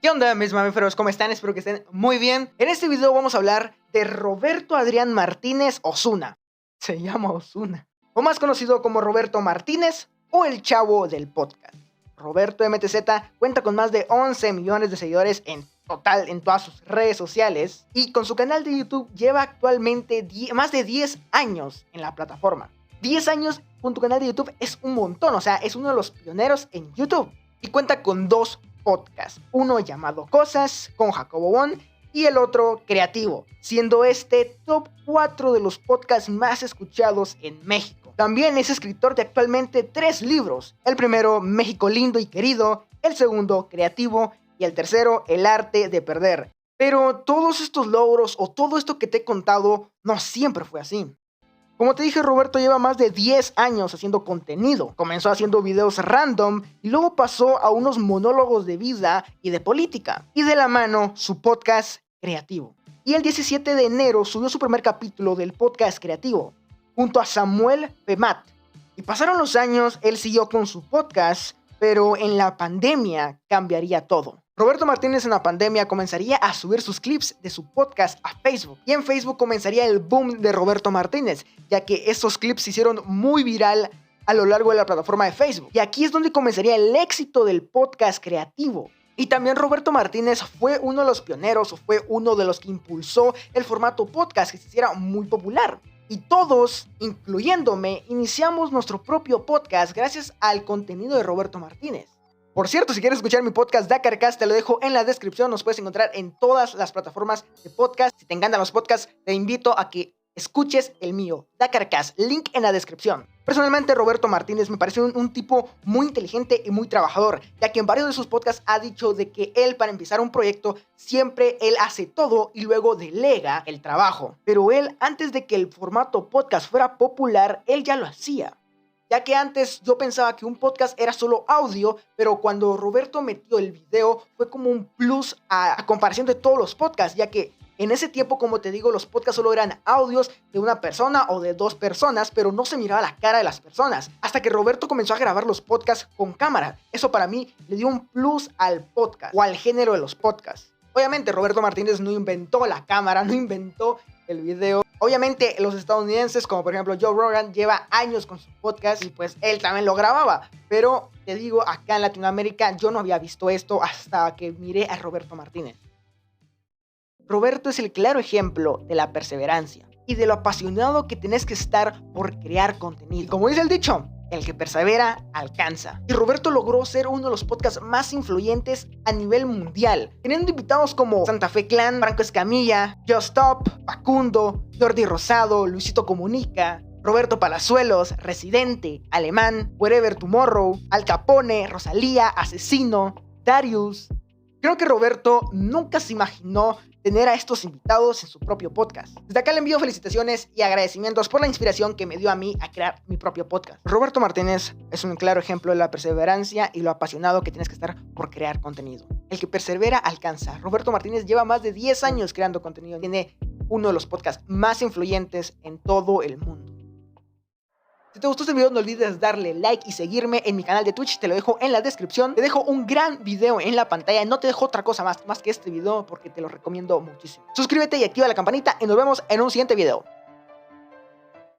¿Qué onda, mis mamíferos? ¿Cómo están? Espero que estén muy bien. En este video vamos a hablar de Roberto Adrián Martínez Osuna. Se llama Osuna. O más conocido como Roberto Martínez o el Chavo del podcast. Roberto MTZ cuenta con más de 11 millones de seguidores en total en todas sus redes sociales. Y con su canal de YouTube lleva actualmente más de 10 años en la plataforma. 10 años con tu canal de YouTube es un montón, o sea, es uno de los pioneros en YouTube. Y cuenta con dos podcasts, uno llamado Cosas con Jacobo Wong y el otro Creativo, siendo este top 4 de los podcasts más escuchados en México. También es escritor de actualmente 3 libros, el primero México lindo y querido, el segundo Creativo y el tercero El arte de perder. Pero todos estos logros o todo esto que te he contado no siempre fue así. Como te dije, Roberto lleva más de 10 años haciendo contenido. Comenzó haciendo videos random y luego pasó a unos monólogos de vida y de política. Y de la mano, su podcast Creativo. Y el 17 de enero subió su primer capítulo del podcast Creativo, junto a Samuel Pemat. Y pasaron los años, él siguió con su podcast, pero en la pandemia cambiaría todo. Roberto Martínez en la pandemia comenzaría a subir sus clips de su podcast a Facebook. Y en Facebook comenzaría el boom de Roberto Martínez, ya que estos clips se hicieron muy viral a lo largo de la plataforma de Facebook. Y aquí es donde comenzaría el éxito del podcast Creativo. Y también Roberto Martínez fue uno de los pioneros, o fue uno de los que impulsó el formato podcast que se hiciera muy popular. Y todos, incluyéndome, iniciamos nuestro propio podcast gracias al contenido de Roberto Martínez. Por cierto, si quieres escuchar mi podcast Dakarcast, te lo dejo en la descripción. Nos puedes encontrar en todas las plataformas de podcast. Si te encantan los podcasts, te invito a que escuches el mío, Dakarcast, link en la descripción. Personalmente, Roberto Martínez me parece un tipo muy inteligente y muy trabajador, ya que en varios de sus podcasts ha dicho de que él, para empezar un proyecto, siempre él hace todo y luego delega el trabajo. Pero él, antes de que el formato podcast fuera popular, él ya lo hacía. Ya que antes yo pensaba que un podcast era solo audio, pero cuando Roberto metió el video fue como un plus a comparación de todos los podcasts, ya que en ese tiempo, como te digo, los podcasts solo eran audios de una persona o de 2 personas, pero no se miraba la cara de las personas. Hasta que Roberto comenzó a grabar los podcasts con cámara. Eso para mí le dio un plus al podcast o al género de los podcasts. Obviamente Roberto Martínez no inventó la cámara, no inventó el video. Obviamente los estadounidenses, como por ejemplo Joe Rogan, lleva años con su podcast y pues él también lo grababa. Pero te digo, acá en Latinoamérica yo no había visto esto hasta que miré a Roberto Martínez. Roberto es el claro ejemplo de la perseverancia y de lo apasionado que tenés que estar por crear contenido. Y como dice el dicho, el que persevera, alcanza. Y Roberto logró ser uno de los podcasts más influyentes a nivel mundial, teniendo invitados como Santa Fe Clan, Franco Escamilla, Just Stop, Facundo, Jordi Rosado, Luisito Comunica, Roberto Palazuelos, Residente, Alemán, Wherever Tomorrow, Al Capone, Rosalía, Asesino, Darius. Creo que Roberto nunca se imaginó tener a estos invitados en su propio podcast. Desde acá le envío felicitaciones y agradecimientos por la inspiración que me dio a mí a crear mi propio podcast. Roberto Martínez es un claro ejemplo de la perseverancia y lo apasionado que tienes que estar por crear contenido. El que persevera alcanza. Roberto Martínez lleva más de 10 años creando contenido. Tiene uno de los podcasts más influyentes en todo el mundo. Si te gustó este video, no olvides darle like y seguirme en mi canal de Twitch, te lo dejo en la descripción. Te dejo un gran video en la pantalla, no te dejo otra cosa más que este video porque te lo recomiendo muchísimo. Suscríbete y activa la campanita y nos vemos en un siguiente video.